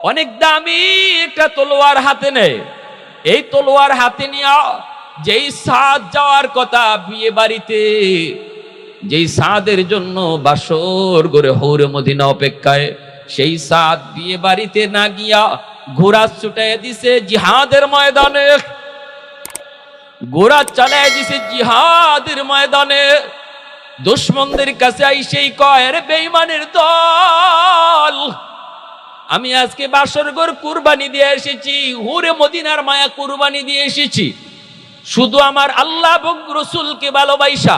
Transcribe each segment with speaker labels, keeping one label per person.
Speaker 1: অনেক দামি একটা তলোয়ার হাতে নেয়। এই তলোয়ার হাতে নিয়ে যেই সাদ যাওয়ার কথা বিয়ে বাড়িতে, যেই সাদের জন্য বাসর গড়ে হৌরে মদিনা অপেক্ষায়, সেই সাদ বিয়ে বাড়িতে না গিয়া ঘোড়া ছুটাই দিছে জিহাদের ময়দানে, ঘোড়া চালায় দিছে জিহাদের ময়দানে। দুশ্মনদের কাছে আইসেই কয়, রে বেঈমানের দল, আমি আজকে বাসরঘর কুরবানি দিয়ে এসেছি, হুরে মদিনার মায়া কুরবানি দিয়ে এসেছি, শুধু আমার আল্লাহ এবং রসুলকে ভালোবাসা।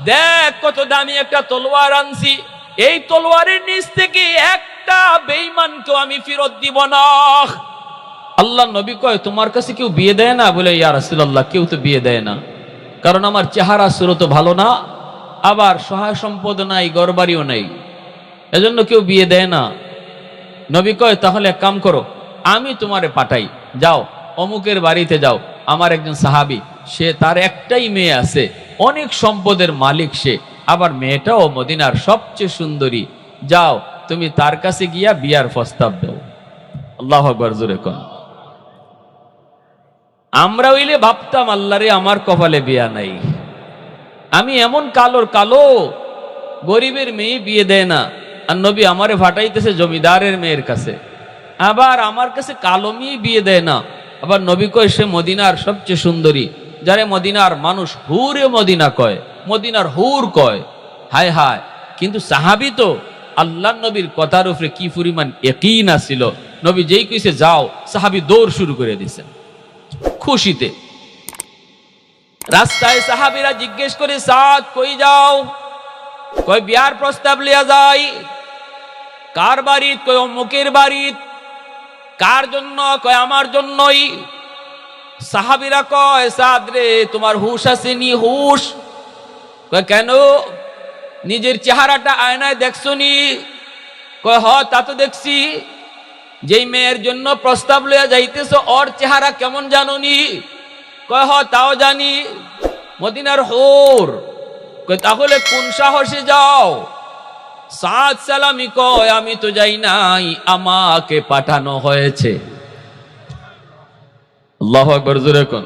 Speaker 1: দেখ কত দামি একটা তলোয়ার আনছি, এই তলোয়ারের নিচ থেকে একটা বেঈমানকেও আমি ফেরত দিব না। আল্লাহ নবী কয়, তোমার কাছে কেউ বিয়ে দেয় না? বলে, ইয়া রাসূলুল্লাহ, কেউ তো বিয়ে দেয় না, কারণ আমার চেহারা সুরত ভালো না, আবার সহায় সম্পদ নাই, ঘরবাড়িও নাই, এজন্য কেউ বিয়ে দেয় না। নবী কয়, তাহলে এক কাম করো, আমি তোমারে পাঠাই, যাও অমুকের বাড়িতে যাও, আমার একজন সাহাবী, সে তার একটাই মেয়ে আছে, অনেক সম্পদের মালিক সে, আবার মেয়েটাও মদিনার সবচেয়ে সুন্দরী, যাও তুমি তার কাছে গিয়া বিয়ার প্রস্তাব দাও। আল্লাহু আকবার, জোরে কোন। আমরা হইলে ভাবতাম, আল্লাহ রে, আমার কপালে বিয়া নাই, আমি এমন কালোর কালো, গরিবের মেয়ে বিয়ে দেয় না, আর নবী আমারে ফাটাইতেছে জমিদারের মেয়ের কাছে, আবার আমার কাছে কালো মেয়ে বিয়ে দেয় না, আবার নবী কয় সে মদিনার সবচেয়ে সুন্দরী, যারে মদিনার মানুষ হুরে মদিনা কয়, মদিনার হুর কয়। হায় হায়, কিন্তু সাহাবী তো আল্লাহ নবীর কথার উপরে কি পরিমাণ ইয়াকিন ছিল, নবী যেই কইছে যাও, সাহাবী দৌড় শুরু করে দিয়েছেন খুশিতে। রাস্তায় সাহাবীরা জিজ্ঞেস করে, সাদ কই যাও? কই বিয়ার প্রস্তাব লিয়া যাই। কার বাড়িত? কই অমুকের বাড়িত। কার জন্য? কয় আমার জন্যই। সাহাবীরা কয়, সাদ রে, তোমার হুশ আসেনি? হুশ? কয় কেন? নিজের চেহারাটা আয়নায় দেখছো নি? কয় হ, তা তো দেখছি। যেই মেয়ের জন্য প্রস্তাব লইয়া যাইতেছো, ওর চেহারা কেমন জানো নি? কয় হ, তাও জানি, মদিনার হুর। কয় তাহলে কোন সাহসে যাও? সাদ সালামি কয়, আমি তো যাই নাই, আমাকে পাঠানো হয়েছে। আল্লাহু আকবার, জোরে কোন।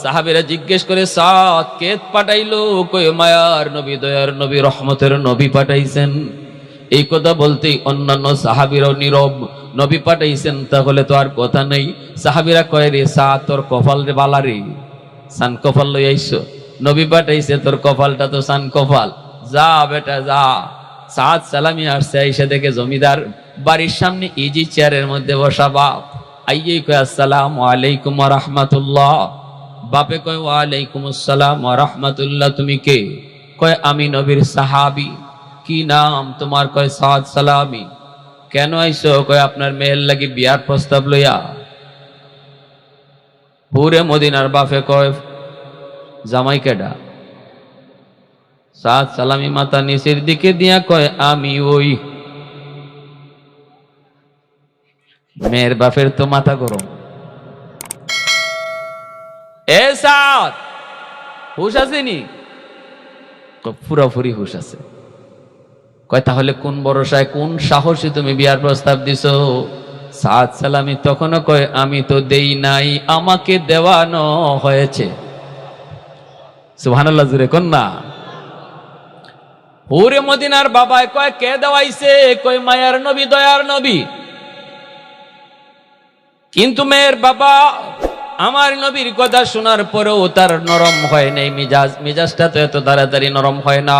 Speaker 1: সাহাবীরা জিজ্ঞেস করে, সাদ কে পাঠাইলো? কয় মায়ার নবী, দয়ার নবী, রহমতের নবী পাঠাইছেন। এই কথা বলতেই অন্যান্য সাহাবীরাও নীরব। নবী পাঠাইছেন, তাহলে তো আর কথা নেই। সাহাবীরা কয়, রে সাদ, তোর কপাল রে বালা রে, সান কপাল লই আইছো, নবী পাঠাইছে, তোর কপালটা তো সান কপাল, যা বেটা যা। সাদ সালামি আসছে, আইসা দেখে জমিদার বাড়ির সামনে ইজি চেয়ারের মধ্যে বসা বাপ। আইয়ে কয়, আসসালামু আলাইকুম ওয়া রাহমাতুল্লাহ। বাপে কয়, ওয়া আলাইকুম আসসালাম ওয়া রাহমাতুল্লাহ। তুমি কে? কয় আমি নবীর সাহাবী। কি নাম তোমার? কয় সাদ সালামি। কেন আইছো? কয় আপনার মেয়ের লাগি বিয়ার প্রস্তাব লইয়া। পুরে মদিনার বাপে কয়, জামাই কেডা? সাদ সালামি মাথা নিচের দিকে দিয়া কয়, আমি ওই। মেয়ের বাপের তো মাথা গরম। এ সাদ, হুশ আসেনি? পুরাপুরি হুশ আছে। কয় তাহলে কোন ভরসায়, কোন সাহসে তুমি বিয়ার প্রস্তাব দিছো? সাদ সালামি তখনও কয়, আমি তো দেই নাই, আমাকে দেওয়ানো হয়েছে। সুবহানাল্লাহ, জোরে কোন না। হুরে মদিনার বাবায় কয়, কে দেওয়াইছে? কয় মায়ার নবী, দয়ার নবী। কিন্তু মেয়ের বাবা আমার নবীর কথা শোনার পরেও তার নরম হয় নাই মিজাজ। মিজাজটা তো এত তাড়াতাড়ি নরম হয় না,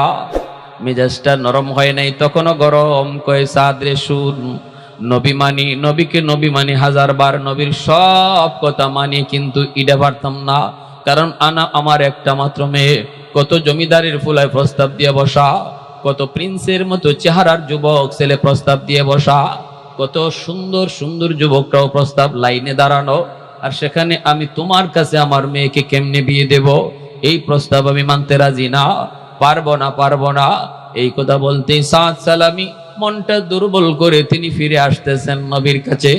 Speaker 1: মিজাজটা নরম হয় নাই, তখনও গরম। কয় সাদ রে শুন, নবী মানি, নবীকে নবী মানি হাজার বার, নবীর সব কথা মানি, কিন্তু ইডা পারতাম না, কারণ আমার একটা মাত্র মেয়ে। কত জমিদারের ফুলায় প্রস্তাব দিয়ে বসা, কত প্রিন্সের মতো চেহারার যুবক ছেলে প্রস্তাব দিয়ে বসা, কত সুন্দর সুন্দর যুবকরাও প্রস্তাব লাইনে দাঁড়ানো, আর সেখানে আমি তোমার কাছে আমার মেয়েকে কেমনে বিয়ে দেব? এই প্রস্তাব আমি মানতে রাজি না, পারবো না, পারবো না। এই কথা বলতেই সাদ সালামি মনটা দুর্বল করে তিনি ফিরে আসতেছেন নবীর কাছে।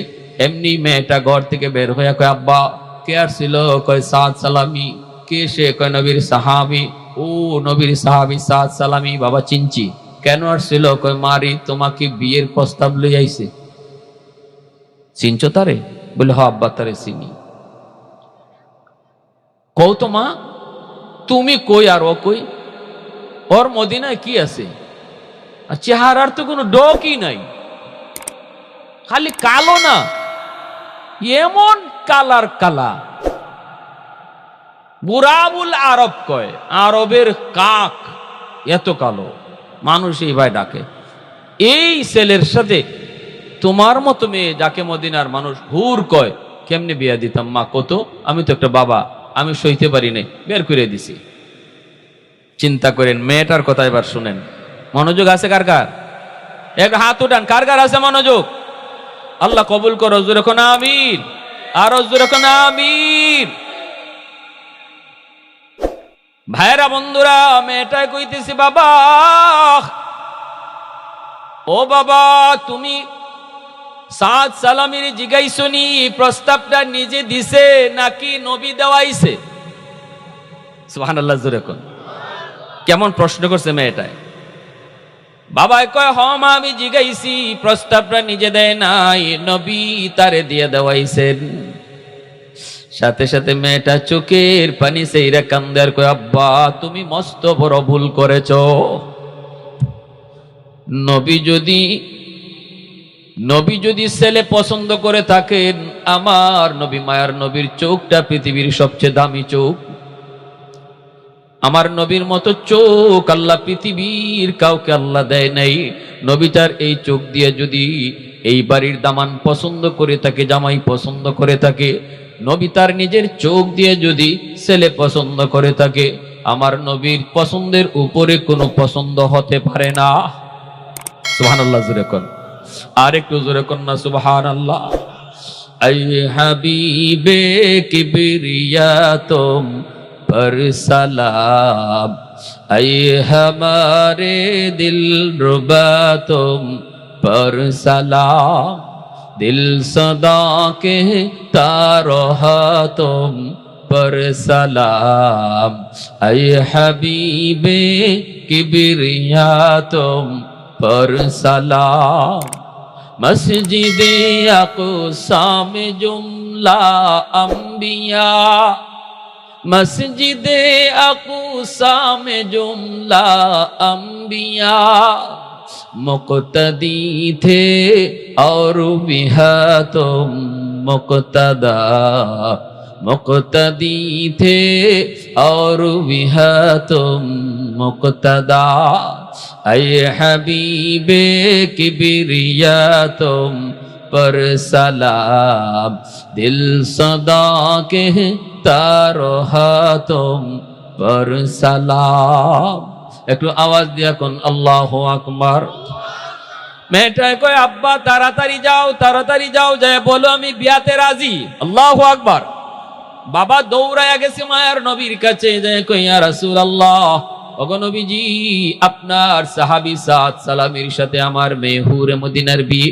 Speaker 1: এমনি মেয়েটা ঘর থেকে বের হয়ে কয়, আব্বা কে আসছিল? কয় সাদ সালামি। কে সে? কয় নবীর সাহাবী। ও নবীর সাহাবী সাদ সালামি, বাবা চিনছি। কেন আসছিল? কয় মারি তোমাকে বিয়ের প্রস্তাব লই আইছে। চিনছো তারে? বলে হ আব্বা, তারে চিনি। কও তো মা, তুমি কই আর ও কই? ওর মদিনায় কি আছে? আর চেহারার তো কোনো ডকই নাই, খালি কালো না, এমন কালার কালা, বুরাবুল আরব কয়, আরবের কাক, এত কালো মানুষ এই ভাই ডাকে। এই ছেলের সাথে তোমার মতো মেয়ে, যাকে মদিনার মানুষ হুর কয়, কেমনে বিয়া দিতাম মা কত? আমি তো একটা বাবা, আমি সইতে পারি নাই, বের করে দিছি। চিন্তা করেন, মেয়েটার কথা এবার শুনেন। মনোযোগ আছে কার কার? এক হাত উঠান, কার কার আছে মনোযোগ? আল্লাহ কবুল করো, জোরে কোন আমিন, আর জোরে কোন আমিন। ভাইরা বন্ধুরা, মেয়েটাই কইতেছি, বাবা ও বাবা, তুমি সাদ সালামির জিগাইছনি, প্রস্তাবটা নিজে দিছে নাকি নবী দেওয়াইছে? সুবহানাল্লাহ, জোরে কোন। কেমন প্রশ্ন করছে মেয়েটায়। বাবা কয়, হ মা, আমি জিগাইছি, প্রস্তাবটা নিজে দেয় নাই, নবী তারে দিয়ে দেওয়াইছেন। সাথে সাথে মেয়েটা চোখের পানি সেইরা কান্দে আর কয়, আব্বা তুমি মস্ত বড় ভুল করেছ। নবী যদি ছেলে পছন্দ করে থাকেন, আমার নবী মায়ার নবীর চোখটা পৃথিবীর সবচেয়ে দামি চোখ। আমার নবীর মতো চোখ আল্লাহ পৃথিবীর কাউকে আল্লাহ দেয় নাই। নবী তার এই চোখ দিয়ে যদি এই বাড়ির দামান পছন্দ করে থাকে, জামাই পছন্দ করে থাকে, নবী তার নিজের চোখ দিয়ে যদি ছেলে পছন্দ করে থাকে, আমার নবীর পছন্দের উপরে কোনো পছন্দ হতে পারে না। সুবহানাল্লাহ, জোরে কোন, আর একটু জোরে কোন না সুবহানাল্লাহ। আই হাবিবে কিবরিয়া তুম पर सलाम, ऐ हमारे दिल रुबा तुम पर सलाम, दिल सदा के तारोहा तुम पर सलाम, ऐ हबीबे किबरिया तुम पर सलाम। मस्जिदे अक़सा में जुमला अंबिया, मस्जिदे अक़सा में जुमला अंबिया, मुक़्तदी थे और बिहा तुम मुक़्तदा, मुक़्तदी थे और बिहा तुम मुक़्तदा, ऐ हबीबे किबरिया तुम पर सलाम, दिल सदा के तारोहा तुम पर सलाम। একটু আওয়াজ দিয়া কোন আল্লাহু আকবার। মেয়েটা কয়, আব্বা তাড়াতাড়ি যাও, যায় বলো আমি বিয়াতে রাজি। আল্লাহু আকবার। বাবা দৌড়ায়া গেছে মায়ার নবীর কাছে, যায় কই, ইয়া রাসূলুল্লাহ, ওগো নবীজি, আপনার সাহাবী সাদ সালামির সাথে আমার মেয়ে হুরে মদিনার বিয়ে,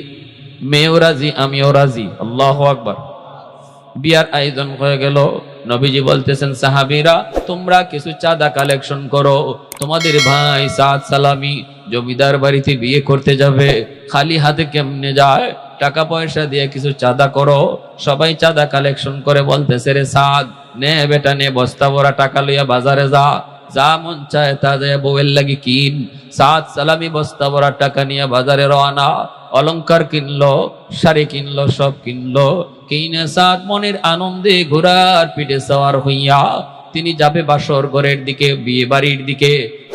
Speaker 1: মেয়েও রাজি, আমিও রাজি। আল্লাহু আকবার। বিয়ার আয়োজন হয়ে গেল। নবীজি বলতেছেন, সাহাবীরা তোমরা কিছু চাঁদা কালেকশন করো, তোমাদের ভাই সাদ সালামি জমিদার বাড়িতে বিয়ে করতে যাবে, খালি হাতে কেমনে যায়, টাকা পয়সা দিয়ে কিছু চাঁদা করো। সবাই চাঁদা কালেকশন করে বলতেছে, রে সাদ, নে বেটা নে, বস্তা ভরা টাকা লইয়া বাজারে যা, যা মন চায় তা যায় বউয়ের লাগি কিন। সাদ সালামি বস্তা ভরা টাকা নিয়ে বাজারে রওনা, অলংকার কিনলো, শাড়ি কিনলো, সব কিনলো। কিনে সাদ মনের আনন্দে ঘোড়ার পিঠে সওয়ার হইয়া তিনি যাবে বাসর ঘরের দিকে, বিয়ে বাড়ির দিকে।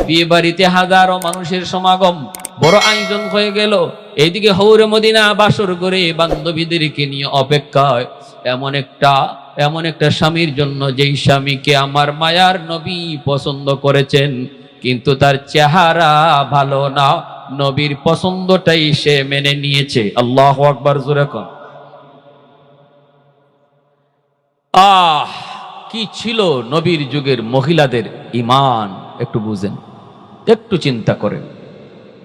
Speaker 1: বিয়ে বাড়িতে হাজারো মানুষের সমাগম, বড় আয়োজন হয়ে গেল। এইদিকে হৌরে মদিনা বাসর ঘরে বান্ধবীদেরকে নিয়ে অপেক্ষায়, এমন একটা স্বামীর জন্য যেই স্বামীকে আমার মায়ার নবী পছন্দ করেছেন, কিন্তু তার চেহারা ভালো না, নবীর পছন্দটাই সে মেনে নিয়েছে। আল্লাহু আকবার, জোরে কোন। কি ছিল নবীর যুগের মহিলাদের ঈমান, একটু বুঝেন, একটু চিন্তা করেন।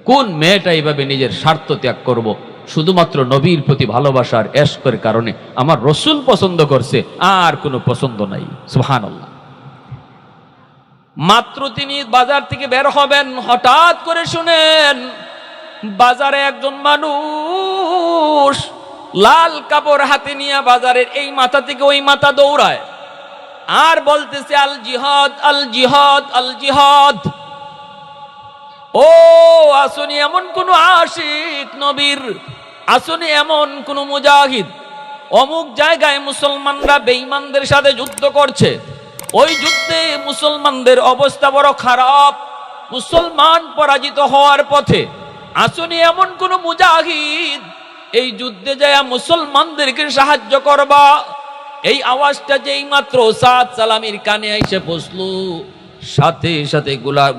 Speaker 1: কোন মেয়েটা এইভাবে নিজের স্বার্থ ত্যাগ করব শুধুমাত্র নবীর প্রতি ভালোবাসার এশকের কারণে? আমার রসুল পছন্দ করছে, আর কোনো পছন্দ নাই। সুবহানাল্লাহ। মাত্র তিনি বাজার থেকে বের হবেন, হঠাৎ করে শুনেন বাজারে একজন মানুষ লাল কাপড় হাতে নিয়ে বাজারের এই মাথা থেকে ওই মাথা দৌড়ায় আর বলতেছে আল জিহাদ আল জিহাদ আল জিহাদ। ও আসুনি এমন কোন আশিক নবীর, আসুনি এমন কোন মুজাহিদ, অমুক জায়গায় মুসলমানরা বেঈমানদের সাথে যুদ্ধ করছে, ওই যুদ্ধে মুসলমানদের অবস্থা বড় খারাপ, মুসলমান পরাজিত হওয়ার পথে, আসুনি এমন কোন মুজাহিদ এই যুদ্ধে যায় মুসলমানদেরকে সাহায্য করবা। এই আওয়াজটা যেই মাত্র সাদ সালামির কানে এসে পৌঁছলো, সাথে সাথে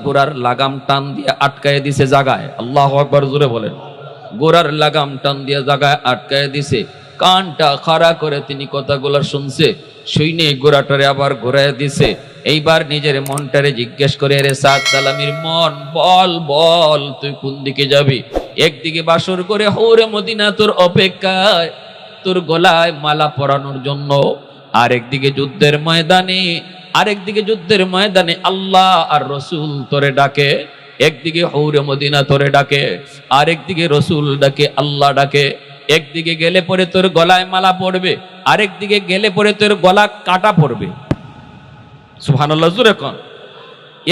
Speaker 1: গোড়ার লাগাম টান দিয়ে আটকায় দিছে জায়গায়। আল্লাহু আকবার, জোরে বলেন। গোড়ার লাগাম টান দিয়ে জায়গায় আটকায় দিছে, কানটা খাড়া করে তিনি কথাগুলো শুনছে, শুনে গোড়াটারে আবার ঘোরায় দিছে। এইবার নিজের মনটারে জিজ্ঞেস করে, রে সাদ সালামির মন, বল বল তুই কোন দিকে যাবি? একদিকে বাসর করে হৌরে মদিনা তোর অপেক্ষায়, তোর গলায় মালা পরানোর জন্য, আরেকদিকে যুদ্ধের ময়দানে, আরেকদিকে যুদ্ধের ময়দানে আল্লাহ আর রসুল তোরে ডাকে। একদিকে হৌরে মদিনা তোরে ডাকে, আরেকদিকে রসুল ডাকে, আল্লাহ ডাকে। একদিকে গেলে পরে তোর গলায় মালা পড়বে, আরেকদিকে গেলে পরে তোর গলা কাটা পড়বে। সুবহানাল্লাহ, জোরে কোন।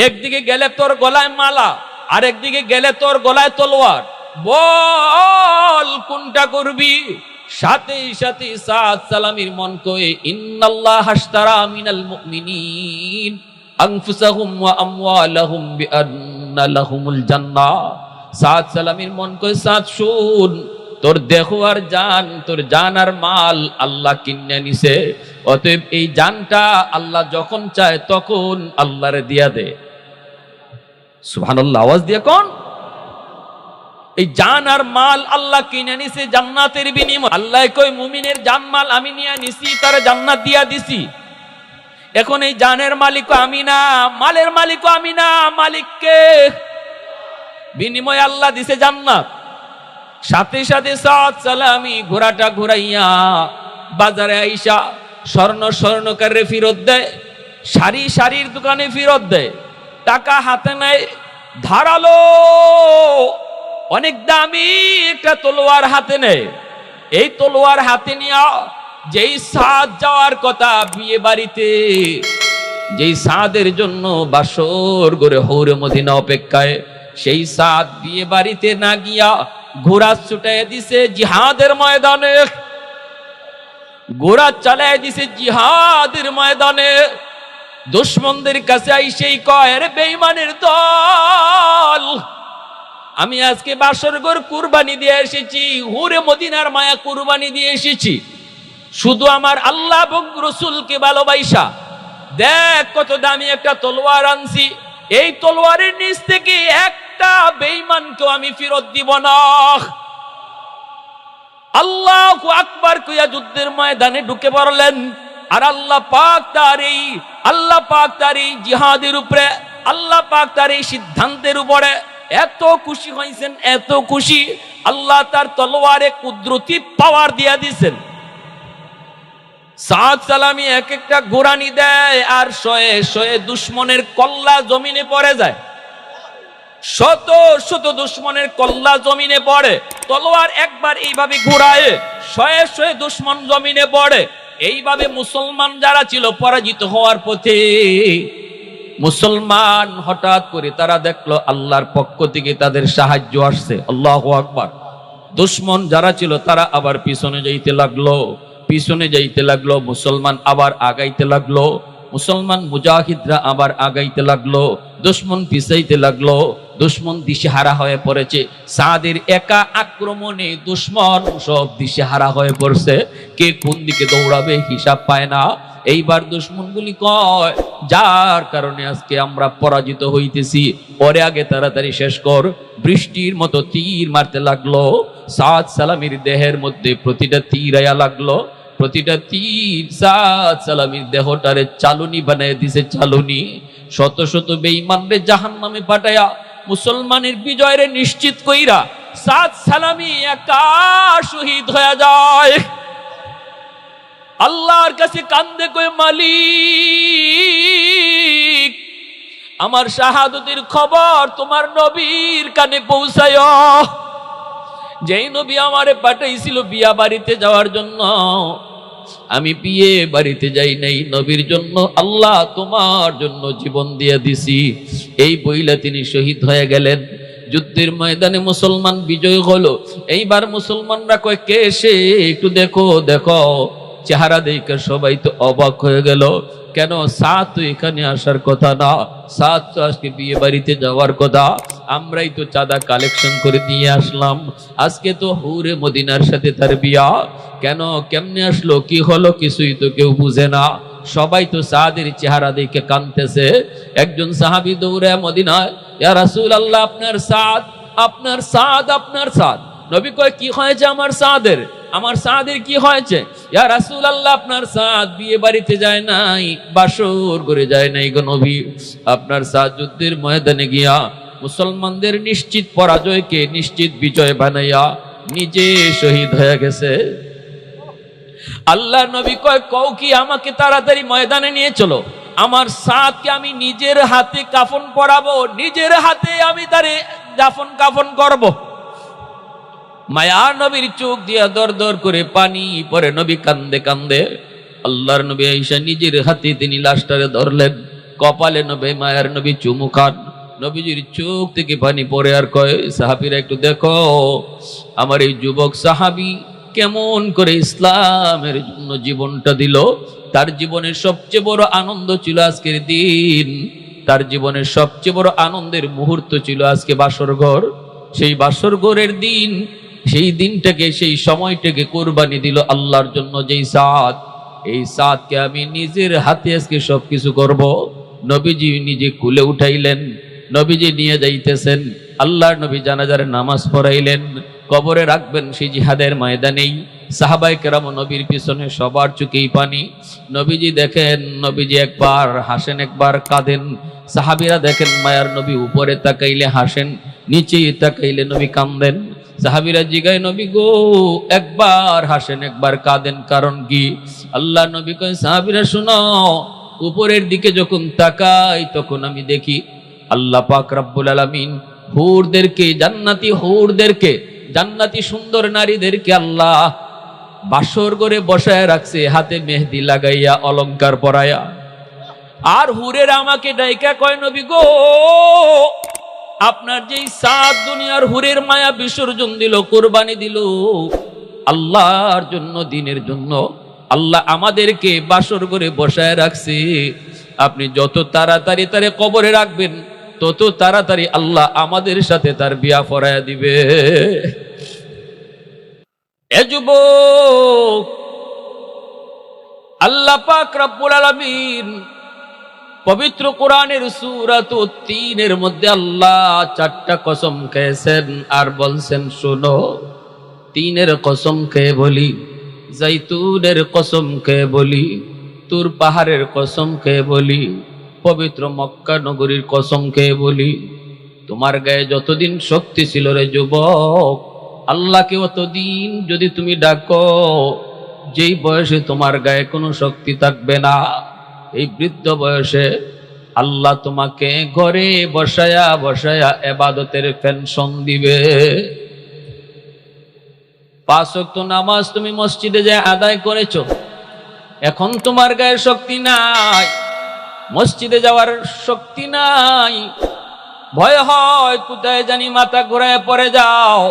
Speaker 1: একদিকে গেলে তোর গলায় মালা, আরেকদিকে গেলে তোর গলায় তলোয়ার, বল কোনটা করবি? সাথে সাথে সাদ সালামির মন কয়ে, ইন্নাল্লাহ আশতারা মিনাল মুমিনিন আনফুসাহুম ওয়া আমওয়ালাহুম বিআন্না লাহুমুল জান্নাহ। সাদ সালামির মন কয়ে, সাদ শুন, তোর দেহ আর জান, তোর জান আর মাল আল্লাহ কিনে নিছে, অতএব এই জানটা আল্লাহ যখন চায় তখন আল্লাহরে দিয়া দে। সুবহানাল্লাহ, আওয়াজ দিয়ে কোন। এই জান আর মাল আল্লাহ কিনে নিছে জান্নাতের বিনিময়। আল্লাহ কই, মুমিনের জান মাল আমি নিয়ে নিছি, তার জান্নাত দিয়া দিছি। এখন এই জানের মালিক আমি না, মালের মালিক আমি না, মালিককে বিনিময় আল্লাহ দিছে জান্নাত। সাথে সাথে সাদ সালামি ঘোড়াটা ঘুরাইয়া বাজারে আইসা স্বর্ণকারে ফেরত দেয়, শাড়ি শাড়ির দোকানে ফেরত দেয়, টাকা হাতে নেয়, ধারালো অনেক দামি একটা তলোয়ার হাতে নেয়। এই তলোয়ার হাতে নিয়ে যেই সাদ যাওয়ার কথা বিয়ে বাড়িতে, যেই সাদের জন্য বাসর করে হৌরে মদিনা অপেক্ষায়, সেই সাদ বিয়ে বাড়িতে না গিয়া ঘোড়া ছুটাই দিছে জিহাদের ময়দানে, ঘোড়া চালায় দিছে জিহাদের ময়দানে। দুশমনদের কাছে আইসেই কয়, রে বেঈমানের দল, আমি আজকে বাসরঘর কুরবানি দিয়ে এসেছি, হুরে মদিনার মায়া কুরবানি দিয়ে এসেছি, শুধু আমার আল্লাহ এবং রসুলকে ভালোবাসা। দেখ কত দামি একটা তলোয়ার আনছি, এই তলোয়ারের নিচ থেকে একটা বেঈমানকেও আমি ফেরত দিব না। আল্লাহু আকবার কইয়া যুদ্ধের ময়দানে ঢুকে পড়লেন। আর আল্লাহ পাক তার এই জিহাদের উপরে, আল্লাহ পাক তার এই সিদ্ধান্তের উপরে এত খুশি হয়েছেন, এত খুশি, আল্লাহ তার তলোয়ারে কুদরতি পাওয়ার দিয়া দিয়েছেন। সাদ সালামি এক একটা ঘোরানি দেয় আর শয়ে শয়ে দুশ্মনের কল্লা জমিনে পড়ে যায়, শত শত দুশ্মনের কল্লা জমিনে পড়ে। তলোয়ার একবার এইভাবে ঘোরায়, শয়ে শয়ে দুশ্মন জমিনে পড়ে। এইভাবে মুসলমান যারা ছিল পরাজিত হওয়ার পথে, মুসলমান হঠাৎ করে তারা দেখলো আল্লাহর পক্ষ থেকে তাদের সাহায্য আসছে। আল্লাহু আকবার। দুশ্মন যারা ছিল তারা আবার পিছনে যাইতে লাগলো, মুসলমান আবার আগাইতে লাগলো, মুসলমান মুজাহিদরা আবার আগাইতে লাগলো, দুশ্মন পিছাইতে লাগলো, দুশ্মন দিশেহারা হয়ে পড়েছে। সাদের একা আক্রমণে দুশ্মন সব দিশেহারা হয়ে পড়ছে, কে কোন দিকে দৌড়াবে হিসাব পায় না। এইবার দুশ্মনগুলি কয়, যার কারণে আজকে আমরা পরাজিত হইতেছি, পরে আগে তাড়াতাড়ি শেষ কর। বৃষ্টির মতো তীর মারতে লাগলো। সাদ সালামির দেহের মধ্যে প্রতিটা তীর আয়া লাগলো, প্রতিটা তীর সাদ সালামির দেহটারে চালুনি বানায় দিছে, চালুনি। শত শত বেঈমানরে জাহান্নামে পাঠায়া মুসলমানের বিজয়রে নিশ্চিত কইরা সাদ সালামি একা শহীদ হয়ে যায়। আল্লাহর কাছে কান্দে কই, মালিক আমার শাহাদতের খবর তোমার নবীর কানে পৌঁছায়। যেই নবী আমারে পাঠাইছিল বিয়া বাড়িতে যাওয়ার জন্য, আমি বিয়ে বাড়িতে যাই নাই, নবীর জন্য আল্লাহ তোমার জন্য জীবন দিয়ে দিছি। এই বইলা তিনি শহীদ হয়ে গেলেন। যুদ্ধের ময়দানে মুসলমান বিজয় হলো। এইবার মুসলমানরা কয়, কে সে, একটু দেখো দেখো। চেহারা দেখে সবাই তো অবাক হয়ে গেল। কেন, সাত তো এখানে আসার কথা না, সাত তো আজকে বিয়ে বাড়িতে যাওয়ার কথা। আমরাই তো চাঁদা কালেকশন করে দিয়ে আসলাম, আজকে তো হুরে মদিনার সাথে তার বিয়া। কেন, কেমনে আসলো, কি হলো, কিছুই তো কেউ বুঝে না। সবাই তো সাদের চেহারা দেখে কাঁদতেছে। একজন সাহাবী দৌড়ে মদিনায়, ইয়া রাসূলুল্লাহ, আপনার সাদ, আপনার সাদ, আপনার সাদ। নবী কয়, কি হয়েছে আমার সাদের? আমার সাদের কি হয়েছে? ইয়া রাসূলুল্লাহ, আপনার সাদ বিয়ে বাড়িতে যায় নাই, বাসর করে যায় নাই গো নবী। আপনার সাদ যুদ্ধের ময়দানে গিয়া মুসলমানদের নিশ্চিত পরাজয়কে নিশ্চিত বিজয় বানাইয়া নিজে শহীদ হয়ে গেছে। আল্লাহর নবী কয়, কও কি, আমাকে তাড়াতাড়ি ময়দানে নিয়ে চলো, আমার সাদকে আমি নিজের হাতে কাফন পরাবো, নিজের হাতে আমি তারে দাফন কাফন করব। মায়ার নবীর চোখ দিয়া দর দর করে পানি পরে, নবী কান্দে কান্দে। আল্লাহর নবী আয়েশা নিজের হাতে তিনি লাশটারে ধরলেন, কপালে নবী মায়ার নবী চুমু খান। নবীজির চোখ থেকে পানি পড়ে আর কয়, সাহাবীরা একটু দেখো, আমার এই যুবক সাহাবী কেমন করে ইসলামের জন্য জীবনটা দিল। তার জীবনের সবচেয়ে বড় আনন্দ ছিল আজকের দিন, তার জীবনের সবচেয়ে বড় আনন্দের মুহূর্ত ছিল আজকে বাসর ঘর। সেই বাসর ঘরের দিন, সেই দিনটাকে, সেই সময়টাকে কোরবানি দিল আল্লাহর জন্য। যেই সাদ, এই সাদকে আমি নিজের হাতে আজকে সবকিছু করব। নবীজি নিজে কুলে উঠাইলেন, নবীজি নিয়ে যাইতেছেন। আল্লাহর নবী জানাজার নামাজ পড়াইলেন, কবরে রাখবেন সেই জিহাদের ময়দানেই। সাহাবায়ে কেরাম নবীর পিছনে সবার চোখেই পানি। নবীজি দেখেন, নবীজি একবার হাসেন, একবার কাঁদেন। সাহাবীরা দেখেন, মায়ার নবী উপরে তাকাইলে হাসেন, নিচে তাকাইলে নবী কাঁদেন। সাহাবীরা জিগায়, নবী গো, একবার হাসেন একবার কাঁদেন, কারণ কি? আল্লাহ নবী কয়, সাহাবীরা শুনো, উপরের দিকে যখন তাকাই তখন আমি দেখি আল্লাহ পাক রব্বুল আলামিন হুরদেরকে, জান্নাতি হুরদেরকে, জান্নাতি সুন্দর নারীদেরকে আল্লাহ বাসর করে বসায় রাখছে, হাতে মেহেদি লাগাইয়া, অলংকার পরাইয়া। আর হুরের আমাকে ডাইকা কয়, নবী গো, আপনার যেই সাত দুনিয়ার হুরের মায়া বিসর্জন দিল, কোরবানি দিল আল্লাহর জন্য, দিনের জন্য, আল্লাহ আমাদেরকে বাসর করে বসায় রাখছে। আপনি যত তাড়াতাড়ি তারে কবরে রাখবেন, তত তাড়াতাড়ি আল্লাহ আমাদের সাথে তার বিয়া পড়ায়া দিবে। এ যুবক, আল্লাহ পাক রব্বুল আলামিন পবিত্র কোরআনের সূরা ৩ মধ্যে আল্লাহ 4টা কসম খেয়েছেন আর বলছেন, শোনো, 3 কসম খেয়ে বলি, জাইতুনের কসম খেয়ে বলি, তুর পাহাড়ের কসম খেয়ে বলি, পবিত্র মক্কা নগরীর কসম খেয়ে বলি, তোমার গায়ে যতদিন শক্তি ছিল রে যুবক, আল্লাহকে অতদিন যদি তুমি ডাকো, যেই বয়সে তোমার গায়ে কোনো শক্তি থাকবে না, এই বৃদ্ধ বয়সে আল্লাহ তোমাকে ঘরে বসায়া বসায়া ইবাদতের পেনশন দিবে। 5 ওয়াক্ত নামাজ তুমি মসজিদে যায় আদায় করেছো, এখন তোমার গায়ে শক্তি নাই, মসজিদে যাওয়ার শক্তি নাই, ভয় হয় কোথায় জানি মাথা ঘুরায় পড়ে যাও,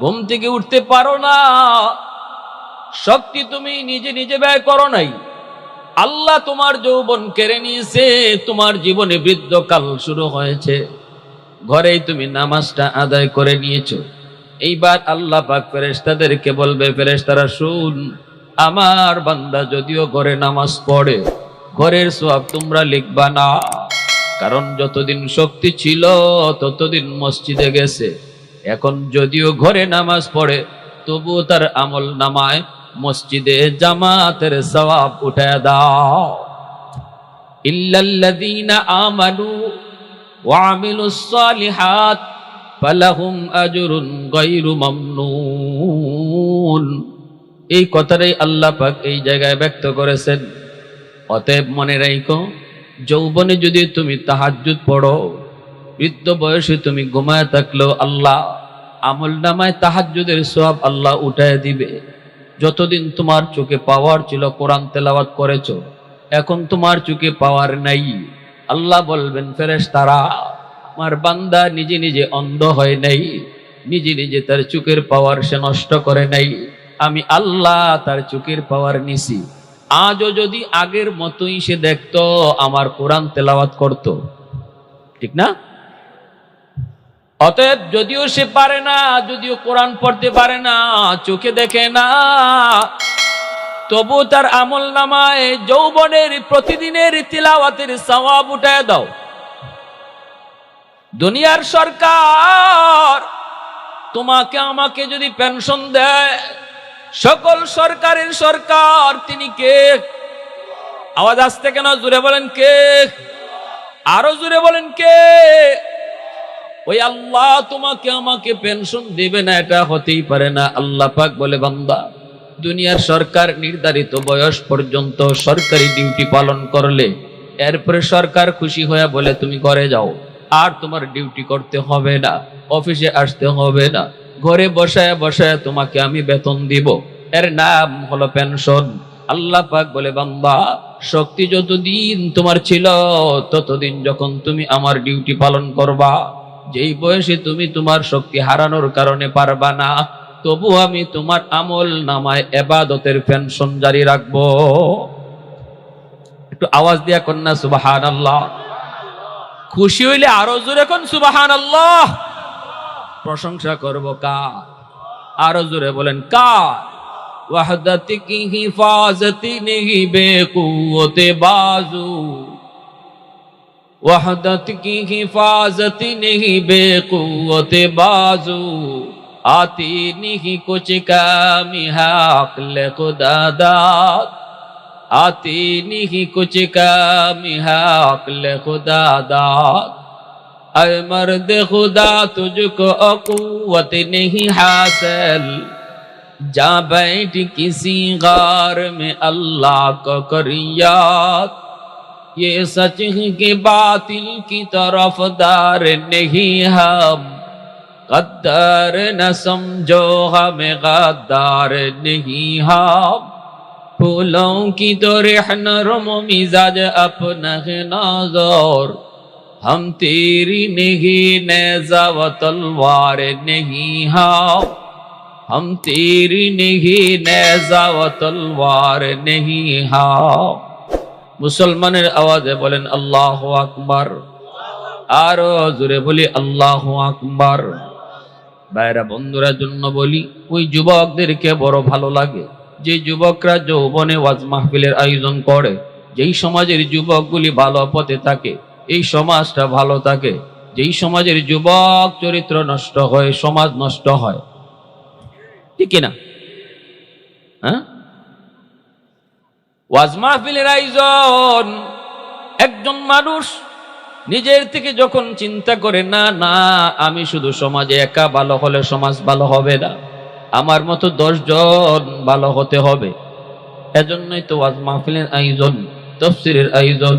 Speaker 1: ঘুম থেকে উঠতে পারো না, শক্তি তুমি নিজে নিজে ব্যয় করো নাই, আল্লাহ তোমার যৌবন কেড়ে নিয়েছে, তোমার জীবনে বৃদ্ধকাল শুরু হয়েছে, ঘরেই তুমি নামাজটা আদায় করে নিয়েছো। এইবার আল্লাহ পাক ফেরেশতাদেরকে বলবে, ফেরেশতারা শুন, আমার বান্দা যদিও ঘরে নামাজ পড়ে, ঘরের সওয়াব তোমরা লিখবা না, কারণ যতদিন শক্তি ছিল ততদিন মসজিদে গেছে, এখন যদিও ঘরে নামাজ পড়ে তবুও তার আমল নামায় মসজিদে জামাতের সওয়াব উঠায় দাও। ইল্লাল্লাযীনা আমানু ওয়া আমিলুস সালিহাত ফালাহুম আজরুন গায়রু মামনুন। এই কথাটাই আল্লাহ পাক এই জায়গায় ব্যক্ত করেছেন। অতএব মনে রাখো, যৌবনে যদি তুমি তাহাজ্জুদ পড়ো, বৃদ্ধ বয়সে তুমি ঘুমায় থাকলেও আল্লাহ আমল নামায় তাহাজ্জুদের সওয়াব আল্লাহ উঠায় দিবে। যতদিন তোমার চোখে পাওয়ার ছিল কোরআন তেলাওয়াত করেছো, এখন তোমার চোখে পাওয়ার নাই। আল্লাহ বলবেন ফেরেশতারা, আমার বান্দা নিজে নিজে অন্ধ হয় নাই, নিজে নিজে তার চোখের পাওয়ার সে নষ্ট করে নাই, আমি আল্লাহ তার চোখের পাওয়ার নিছি। আজও যদি আগের মতোই সে দেখতো, আমার কোরআন তেলাওয়াত করত, ঠিক না? অতএব যদিও সে পারে না, যদিও কোরআন পড়তে পারে না, চোখে দেখে না, তবু তার আমল নামায় যৌবনের প্রতিদিনের তিলাওয়াতের সওয়াব উঠায় দাও। দুনিয়ার সরকার তোমাকে আমাকে যদি পেনশন দেয়, সকল সরকারের সরকার তিনি কে? আওয়াজ আসতে কেন? জোরে বলেন কে? আরো জোরে বলেন কে? ওই আল্লাহ তোমাকে আমাকে পেনশন দিবে না, এটা হতেই পারে না। আল্লাহ পাক বলে, বান্দা দুনিয়ার সরকার নির্ধারিত বয়স পর্যন্ত সরকারি ডিউটি পালন করলে এরপরে সরকার খুশি হয়ে বলে তুমি ঘরে যাও, আর তোমার ডিউটি করতে হবে না, অফিসে আসতে হবে না, ঘরে বসায় বসায় তোমাকে আমি বেতন দিব, এর নাম হলো পেনশন। আল্লাহ পাক বলে, বান্দা শক্তি যতদিন তোমার ছিল ততদিন যখন তুমি আমার ডিউটি পালন করবা, যেই বয়সে তুমি তোমার শক্তি হারানোর কারণে পারবা না, তবু আমি তোমার আমল নামায় ইবাদতের পেনশন জারি রাখবো। একটু আওয়াজ দিয়া কন্যা সুবহানাল্লাহ। খুশি হইলে আরো জোরে কোন সুবহানাল্লাহ। প্রশংসা করব কার? আরো জোরে বলেন কার? ওয়াহদাতি কি হিফাজতি নেহি বেকুওতে বাজু, वहदत की हिफाजत नहीं बेकुवत बाजू, आती नहीं कुछ कामी हक़ खुदा दाद, आती नहीं कुछ कामी हक़ खुदा दाद। ऐ मर्द खुदा तुझको अक़ुव्वत नहीं हासिल, जा बैठ किसी गार में अल्लाह को कर याद, ये सच है कि बातिल की तरफदार नहीं हम, गद्दार न समझो हमें गद्दार नहीं हम, फूलों की तो रेहन नरम मिजाज अपना है नाज़र, हम तेरी नहीं नेज़ा व तलवार नहीं हम तेरी नहीं नेज़ा व तलवार नहीं हम। মুসলমানের আওয়াজে বলেন আল্লাহু আকবার। আরো জোরে বলি আল্লাহু আকবার। ভাইরা বন্ধুরা জন্য বলি, ওই যুবকদেরকে বড় ভালো লাগে যে যুবকরা যৌবনে ওয়াজ মাহফিলের আয়োজন করে। যেই সমাজের যুবকগুলি ভালো পথে থাকে, এই সমাজটা ভালো থাকে। যেই সমাজের যুবক চরিত্র নষ্ট হয়, সমাজ নষ্ট হয়, ঠিক কিনা? হ্যাঁ, ওয়াজ মাহফিলের আয়োজন, একজন মানুষ নিজের থেকে যখন চিন্তা করে, না না আমি শুধু সমাজে একা ভালো হলে সমাজ ভালো হবে না, আমার মতো 10 জন ভালো হতে হবে, এজন্যই তো ওয়াজ মাহফিলের আয়োজন, তাফসীরের আয়োজন।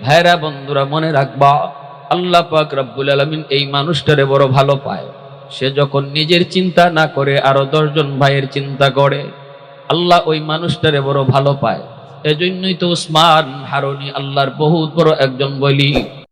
Speaker 1: ভাইরা বন্ধুরা মনে রাখবা, আল্লাহ পাক রব্বুল আলামিন এই মানুষটারে বড় ভালো পায়। সে যখন নিজের চিন্তা না করে আরো 10 জন ভাইয়ের চিন্তা করে, আল্লাহ ওই মানুষটারে বড় ভালো পায়। এজন্যই তো উসমান হারুনি আল্লাহর বহুত বড় একজন বলি।